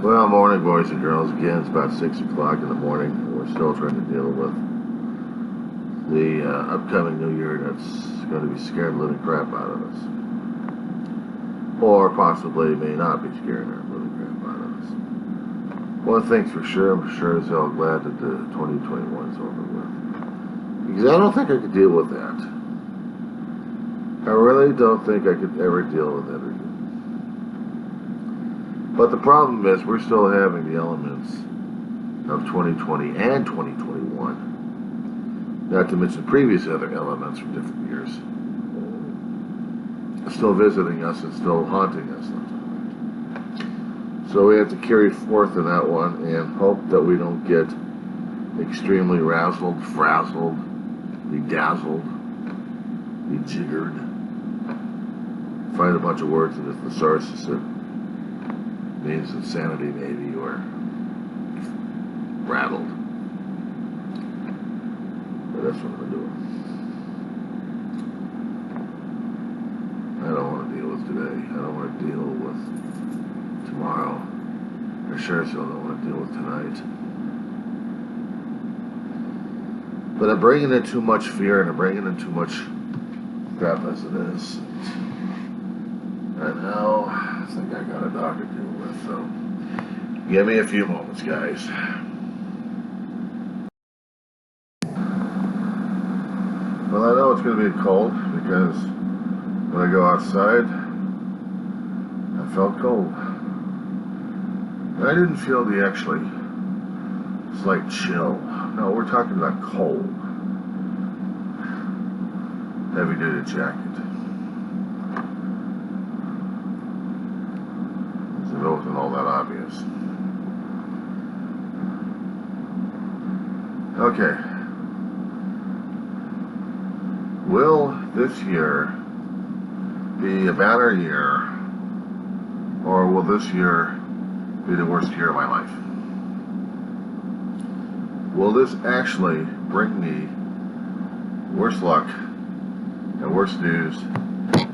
Well, morning, boys and girls. Again, it's about 6 o'clock in the morning. We're still trying to deal with the upcoming new year that's going to be scaring the living crap out of us. Or possibly may not be scaring the living crap out of us. One thing's for sure, I'm sure as hell glad that the 2021 is over with. Because I don't think I could deal with that. I really don't think I could ever deal with that again. But the problem is we're still having the elements of 2020 and 2021, not to mention previous other elements from different years, still visiting us and still haunting us. So we have to carry forth in that one and hope that we don't get extremely razzled, frazzled, bedazzled, bejiggered, find a bunch of words in the thesaurus that means insanity maybe, or rattled. But that's what I'm doing. I don't want to deal with today. I don't want to deal with tomorrow. I sure as hell don't want to deal with tonight. But I'm bringing in too much fear and I'm bringing in too much crap as it is. And now I think I got a dog to deal with, so give me a few moments, guys. Well, I know it's going to be cold because when I go outside, I felt cold. I didn't feel the actually slight chill. No, we're talking about cold. Heavy duty jacket. As if it wasn't all that obvious. Okay. Will this year be a better year, or will this year be the worst year of my life? Will this actually bring me worse luck and worse news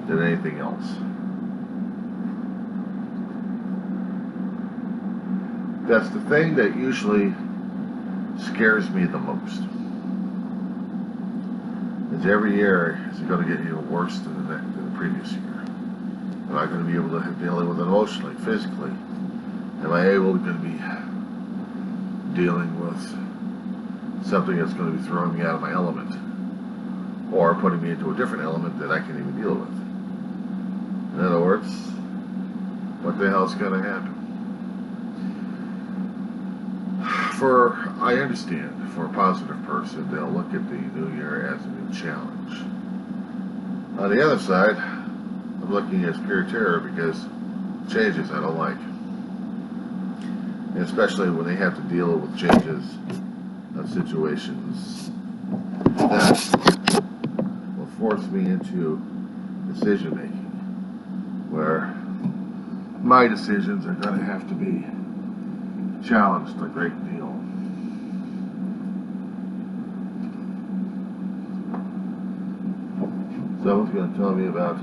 than anything else? That's the thing that usually scares me the most. Is every year, is it going to get even worse than the previous year? Am I going to be able to deal with it emotionally, physically? Am I able to be dealing with something that's going to be throwing me out of my element, or putting me into a different element that I can't even deal with? In other words, what the hell's going to happen? I understand, for a positive person, they'll look at the new year as a new challenge. On the other side, I'm looking at pure terror because changes I don't like. And especially when they have to deal with changes of situations that will force me into decision making, where my decisions are going to have to be challenged a great deal. Someone's going to tell me about,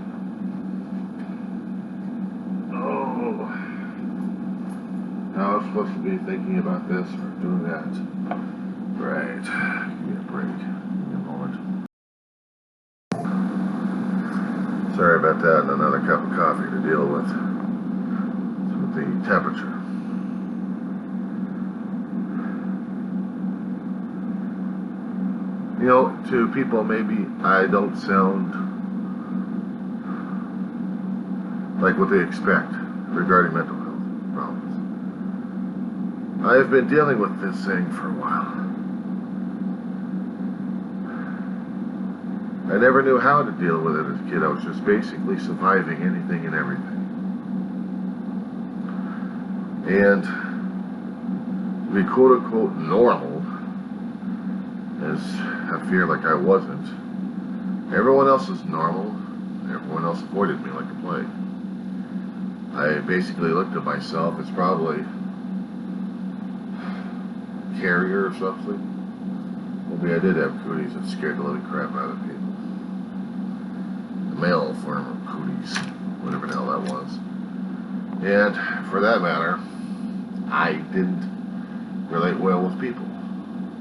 how I'm supposed to be thinking about this or doing that. Right. Give me a break. Give me a moment. Sorry about that, and another cup of coffee to deal with. It's with the temperature. You know, to people, maybe I don't sound like what they expect regarding mental health problems. I have been dealing with this thing for a while. I never knew how to deal with it as a kid. I was just basically surviving anything and everything. And to be quote unquote normal, as I fear like I wasn't. Everyone else is normal. Everyone else avoided me like a plague. I basically looked at myself as probably a carrier or something. Maybe I did have cooties that scared the living crap out of people. The male form of cooties, whatever the hell that was. And for that matter, I didn't relate well with people.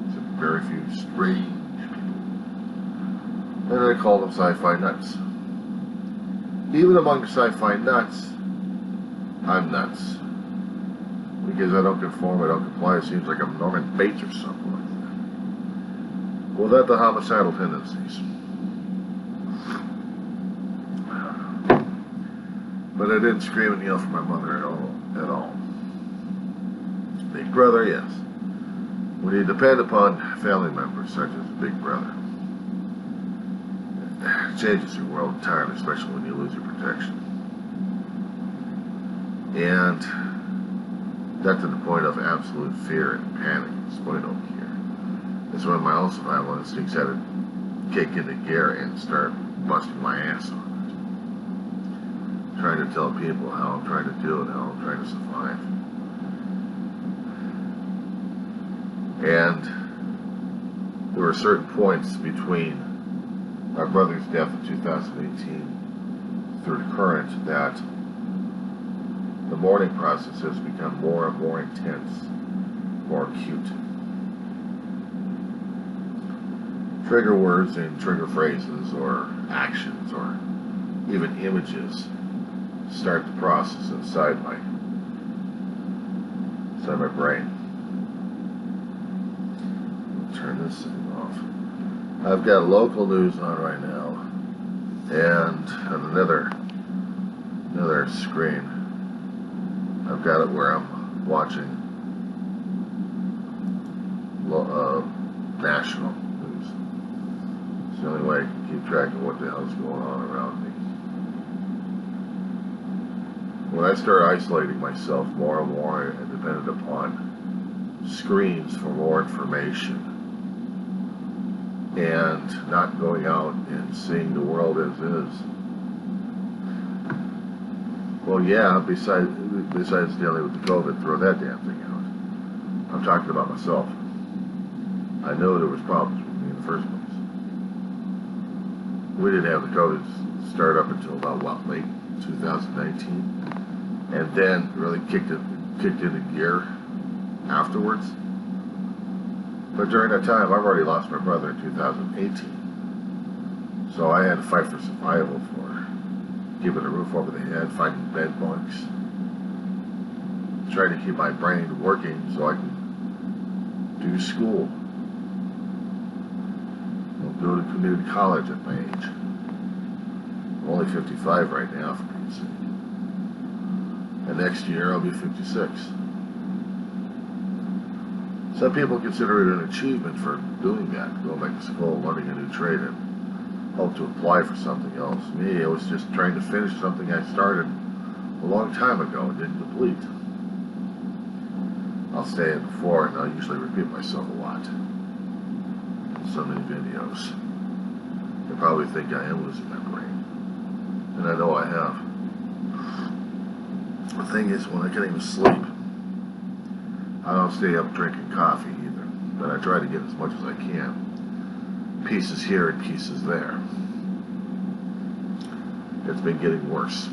Except very few strange people. And I called them sci-fi nuts. Even among the sci-fi nuts, I'm nuts. Because I don't conform, I don't comply, it seems like I'm Norman Bates or something like that. Without the homicidal tendencies. But I didn't scream and yell for my mother at all. Big brother, yes. When you depend upon family members such as Big Brother, it changes your world entirely, especially when you lose your protection. And that to the point of absolute fear and panic and split over here. That's when my own survival instincts had to kick into gear and start busting my ass on it. Trying to tell people how I'm trying to do it, how I'm trying to survive. And there were certain points between my brother's death in 2018 through the current that the mourning process has become more and more intense, more acute. Trigger words and trigger phrases or actions or even images start the process inside my brain. Turn this thing off. I've got local news on right now, and on another screen, I've got it where I'm watching national news. It's the only way I can keep track of what the hell's going on around me. When I start isolating myself more and more and dependent upon screens for more information and not going out and seeing the world as is, well, yeah, besides dealing with the COVID, throw that damn thing out. I'm talking about myself. I know there was problems with me in the first place. We didn't have the COVID start up until about, late 2019. And then really kicked into gear afterwards. But during that time, I've already lost my brother in 2018. So I had to fight for survival, for keeping a roof over the head, fighting bed bugs, trying to keep my brain working so I can do school. I'll go to community college at my age. I'm only 55 right now, for Pete's sake. And next year I'll be 56. Some people consider it an achievement for doing that, going back to school, learning a new trade, and hope to apply for something else. Me, I was just trying to finish something I started a long time ago and didn't complete. I'll say it before, and I'll usually repeat myself a lot in so many videos. They probably think I am losing my brain, and I know I have. The thing is, when I can't even sleep, I don't stay up drinking coffee either, but I try to get as much as I can. Pieces here and pieces there. It's been getting worse.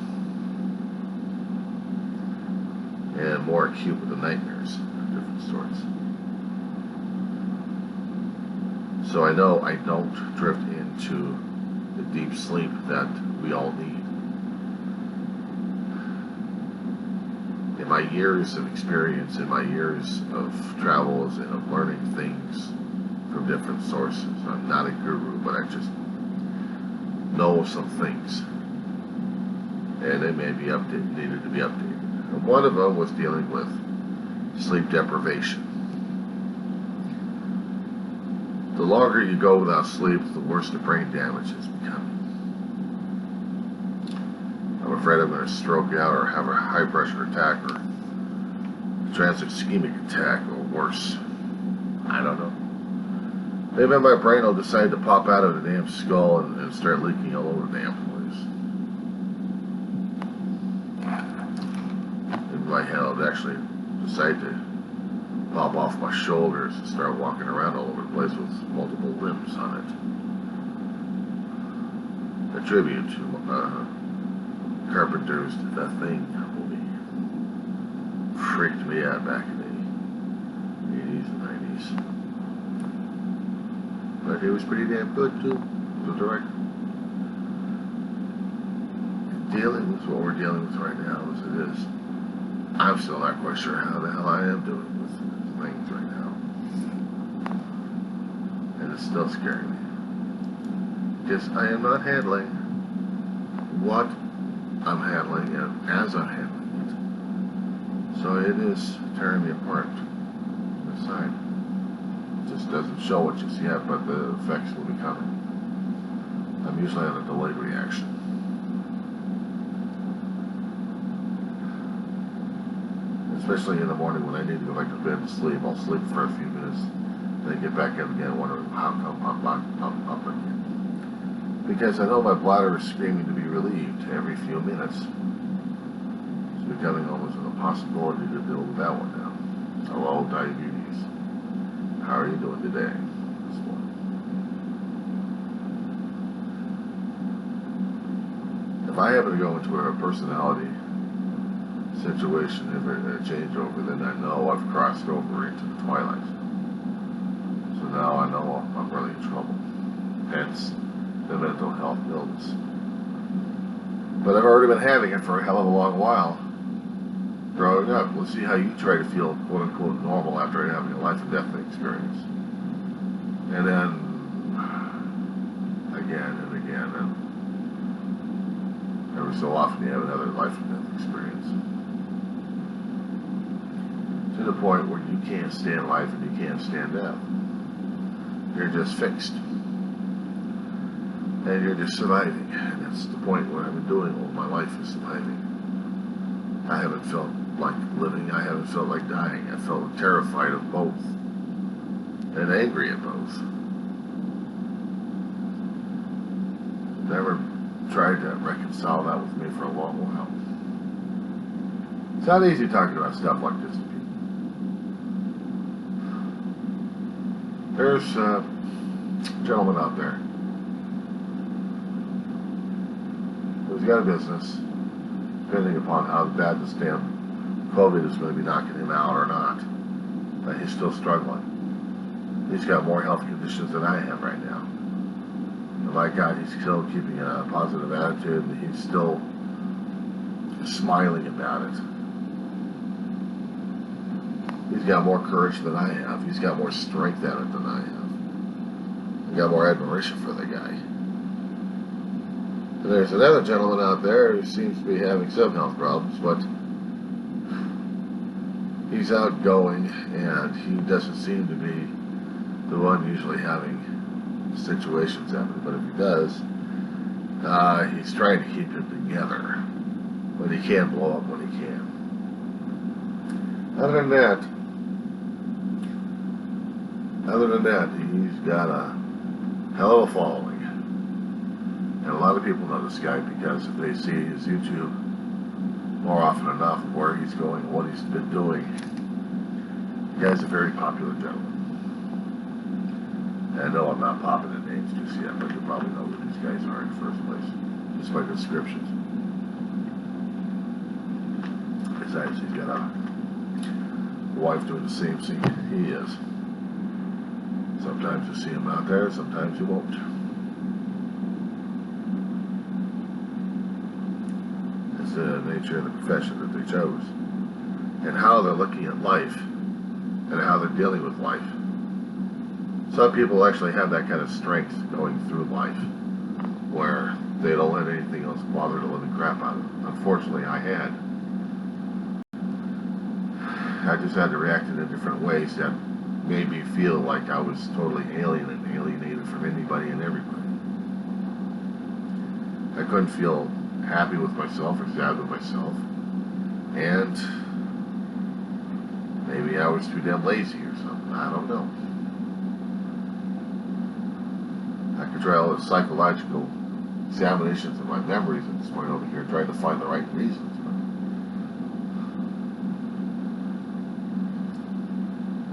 And more acute with the nightmares of different sorts. So I know I don't drift into the deep sleep that we all need. In my years of experience, in my years of travels and of learning things from different sources, I'm not a guru, but I just know some things. And they may be updated, needed to be updated. And one of them was dealing with sleep deprivation. The longer you go without sleep, the worse the brain damage is becoming. I'm afraid I'm going to stroke out or have a high pressure attack or transit ischemic attack or worse. I don't know. Maybe my brain will decide to pop out of the damn skull and start leaking all over the damn place. In my head, I'll actually decide to pop off my shoulders and start walking around all over the place with multiple limbs on it. A tribute to Carpenter's The Thing movie. freaked me out back in the 80s and 90s. But he was pretty damn good too, the director. Dealing with what we're dealing with right now as it is, I'm still not quite sure how the hell I am doing with things right now. And it's still scaring me. Because I am not handling what I'm handling and as I'm handling it. So it is tearing me apart inside. It just doesn't show it just yet, but the effects will be coming. I'm usually on a delayed reaction. Especially in the morning when I need to go back to bed and sleep. I'll sleep for a few minutes, then get back up again, wondering how come I'm up again. Because I know my bladder is screaming to be relieved every few minutes. It's becoming almost an impossibility to deal with that one now. Hello, diabetes. How are you doing today? This morning. If I happen to go into a personality situation, if a changeover, then I know I've crossed over into the twilight. So now I know I'm really in trouble. Hence the mental health illness. But I've already been having it for a hell of a long while. Growing up, let's see how you try to feel quote unquote normal after having a life and death experience. And then again and again, and every so often you have another life and death experience. To the point where you can't stand life and you can't stand death. You're just fixed. And you're just surviving. And that's the point where I've been doing all my life is surviving. I haven't felt like living. I haven't felt like dying. I felt terrified of both. And angry at both. Never tried to reconcile that with me for a long while. It's not easy talking about stuff like this to people. There's a gentleman out there who's got a business, depending upon how bad this damn COVID is going to be knocking him out or not. But he's still struggling. He's got more health conditions than I have right now. And my God, he's still keeping a positive attitude, and he's still smiling about it. He's got more courage than I have. He's got more strength at it than I have. I've got more admiration for the guy. And there's another gentleman out there who seems to be having some health problems, but he's outgoing, and he doesn't seem to be the one usually having situations happen. But if he does, he's trying to keep it together. But he can blow up when he can. Other than that, he's got a hell of a following. And a lot of people know this guy because if they see his YouTube more often enough of where he's going and what he's been doing, the guy's a very popular gentleman. And I know I'm not popping in names just yet, but you probably know who these guys are in the first place, just by descriptions. Besides, he's got a wife doing the same thing he is. Sometimes you see him out there, sometimes you won't. It's the nature of the profession that they chose. And how they're looking at life, and how they're dealing with life. Some people actually have that kind of strength going through life, where they don't let anything else bother the living crap out of them. Unfortunately, I had. I just had to react in different ways that made me feel like I was totally alien and alienated from anybody and everybody. I couldn't feel happy with myself or sad with myself. And maybe I was too damn lazy or something. I don't know. I could try all the psychological examinations of my memories at this point over here trying to find the right reasons.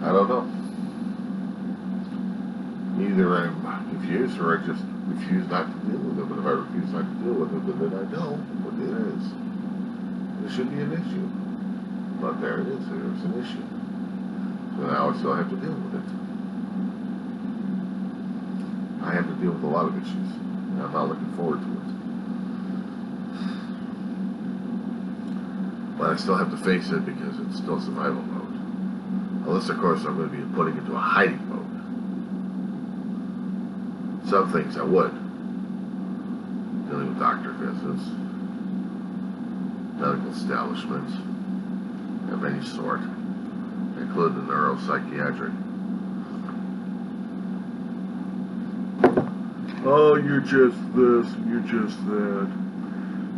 But I don't know. Either I'm confused or I just refuse not to deal with it. But if I refuse not to deal with it, then I know what it is. It should be an issue. But there it is. There's an issue. So now I still have to deal with it. I have to deal with a lot of issues, and I'm not looking forward to it. But I still have to face it because it's still survival mode. Unless, of course, I'm going to be putting into a hiding mode. Some things I would. Dealing with doctor visits, medical establishments of any sort, including the neuropsychiatric. Oh, you're just this, you're just that.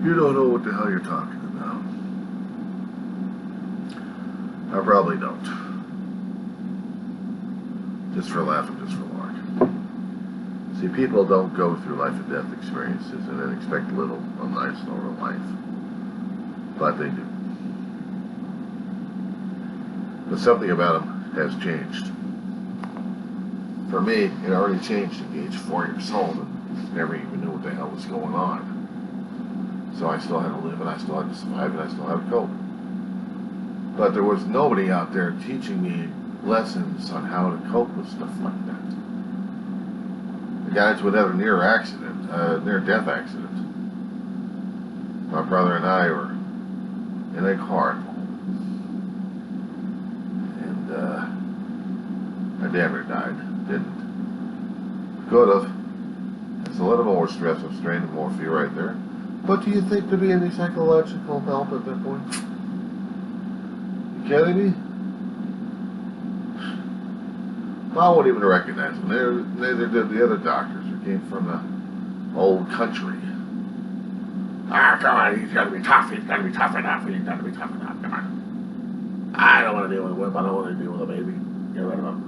You don't know what the hell you're talking about. I probably don't. Just for laughing, just for lark. See, people don't go through life and death experiences and then expect little, a nice, normal life. But they do. But something about them has changed. For me, it already changed at the age of 4 years old and never even knew what the hell was going on. So I still had to live and I still had to survive and I still had to cope. But there was nobody out there teaching me lessons on how to cope with stuff like that. I got into another near-death accident. My brother and I were in a car, and I damn near died. Didn't. Could have. It's a little more stress and strain and more fear right there. But do you think there'd be any psychological help at that point? You kidding me? I won't even recognize them. Neither did the other doctors who came from the old country. Ah, come on, he's got to be tough. He's got to be tough enough. He's got to be tough enough. Come on. I don't want to deal with a whip. I don't want to deal with a baby. Get rid of him.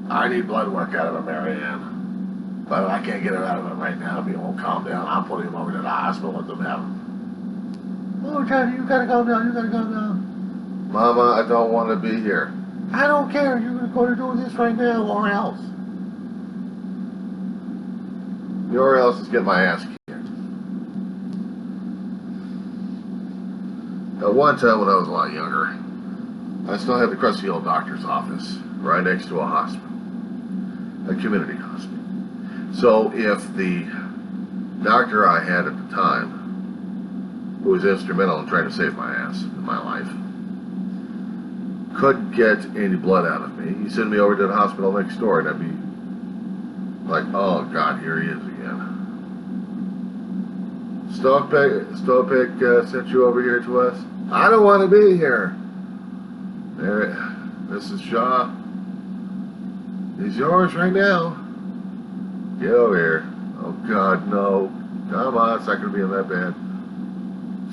I need blood work out of him, Marianne. But I can't get it out of him right now. If he won't calm down, I'll put him over to the hospital and let them have him. Oh, Johnny, you gotta calm down. You gotta calm down. Mama, I don't want to be here. I don't care. You're going to do this right now or else. Or else is get my ass kicked. At one time when I was a lot younger, I still had the crusty old doctor's office right next to a hospital. A community hospital. So if the doctor I had at the time, who was instrumental in trying to save my ass in my life, couldn't get any blood out of me, he'd send me over to the hospital next door, and I'd be like, oh God, here he is again. Stopic sent you over here to us? I don't want to be here. There, Mrs. Shaw, he's yours right now. Get over here. Oh God, no. Come on, it's not going to be in that bad.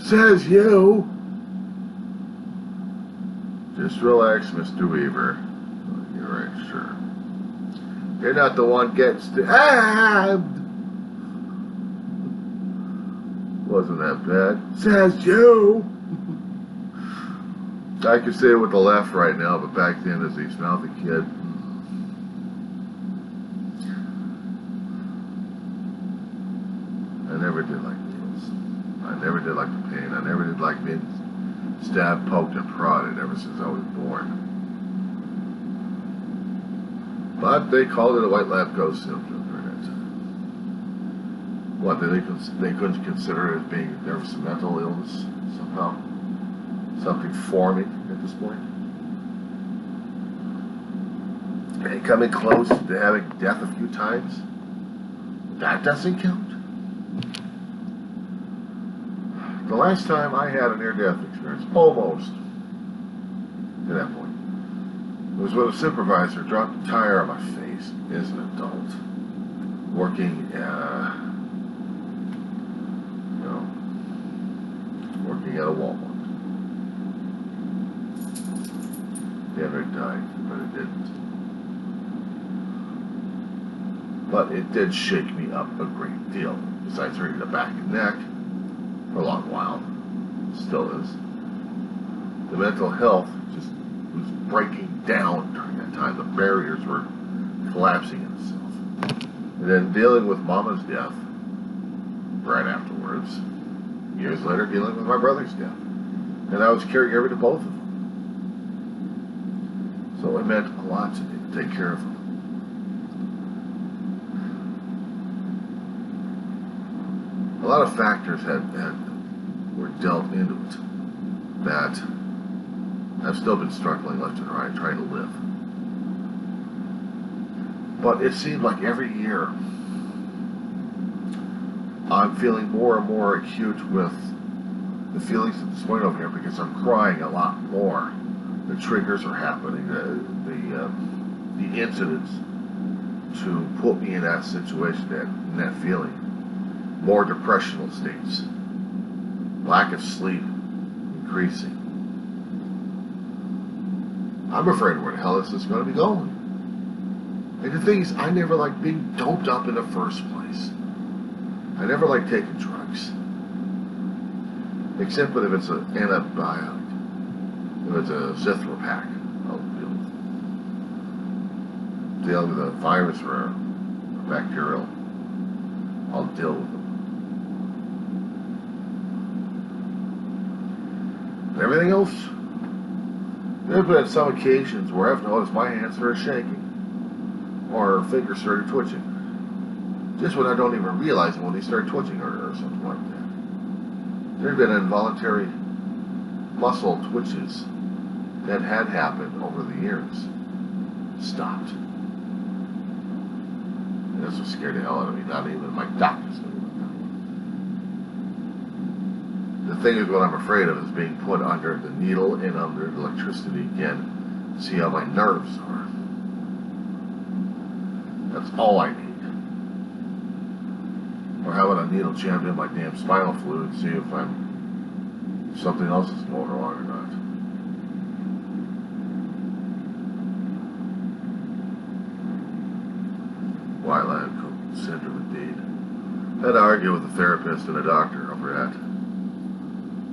Says you. Just relax, Mr. Weaver. You're right, sure. You're not the one getting stabbed. Wasn't that bad. Says you. I could say it with the laugh right now, but back then as a mouthy kid. I never did like needles. I never did like the pain. I never did like being stabbed, poked, and prodded ever since I was born. But they called it a white lab ghost syndrome during that time. What, they couldn't consider it as being nervous and mental illness somehow? Something forming at this point? And coming close to having death a few times? That doesn't count. The last time I had a near-death experience, almost to that point, was when a supervisor dropped a tire on my face as an adult, working at a Walmart. Never died, but it didn't. But it did shake me up a great deal. Besides hurting the back and neck for a long while, still is. The mental health just was breaking down during that time. The barriers were collapsing itself. And then dealing with Mama's death right afterwards. Years later, dealing with my brother's death. And I was a caregiver to both of them. So it meant a lot to me to take care of them. A lot of factors were dealt into it that I've still been struggling left and right, trying to live. But it seemed like every year I'm feeling more and more acute with the feelings at this point over here because I'm crying a lot more. The triggers are happening, the incidents to put me in that situation, in that feeling. More depressional states, lack of sleep increasing. I'm afraid where the hell is this going to be going? And the thing is, I never liked being doped up in the first place. I never liked taking drugs. Except if it's an antibiotic. If it's a zithropack, I'll deal with it. Dealing with a virus or a bacterial, I'll deal with it. Everything else, there have been some occasions where I've noticed my hands started shaking or fingers started twitching. Just when I don't even realize it when they start twitching or something like that. There have been involuntary muscle twitches that had happened over the years. Stopped. And this was scared the hell out of me. Not even my doctors knew. The thing is, what I'm afraid of is being put under the needle and under the electricity again to see how my nerves are. That's all I need. Or having a needle jammed in my damn spinal fluid to see if something else is going wrong or not. Wildland syndrome indeed. I had to argue with a therapist and a doctor over that.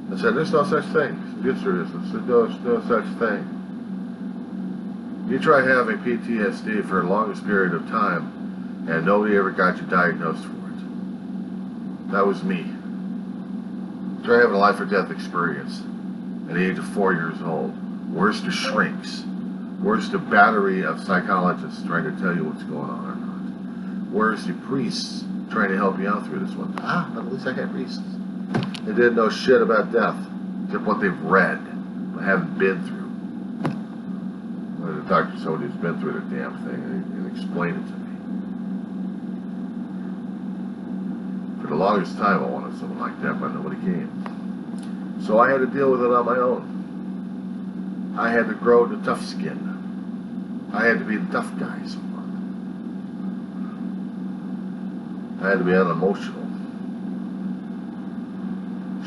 I said, there's no such thing. Get serious. There's no such thing. You try having PTSD for the longest period of time, and nobody ever got you diagnosed for it. That was me. Try having a life or death experience at the age of 4 years old. Where's the shrinks? Where's the battery of psychologists trying to tell you what's going on or not? Where's the priests trying to help you out through this one? But at least I had priests. They didn't know shit about death, except what they've read, but haven't been through. Well, the doctor, somebody who's been through the damn thing, and explained it to me. For the longest time, I wanted someone like that, but nobody came. So I had to deal with it on my own. I had to grow the tough skin. I had to be the tough guy somewhat. I had to be unemotional.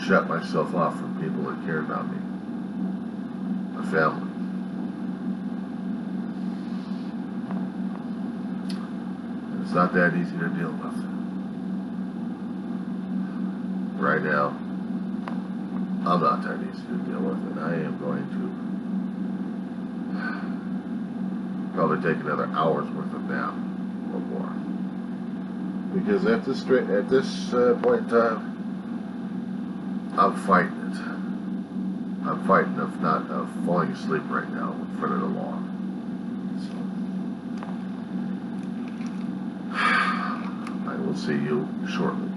Shut myself off from people that cared about me. My family. And it's not that easy to deal with. Right now, I'm not that easy to deal with, and I am going to probably take another hour's worth of nap or more. Because at this point in time, I'm fighting it. I'm fighting of falling asleep right now in front of the lawn. So, I will see you shortly.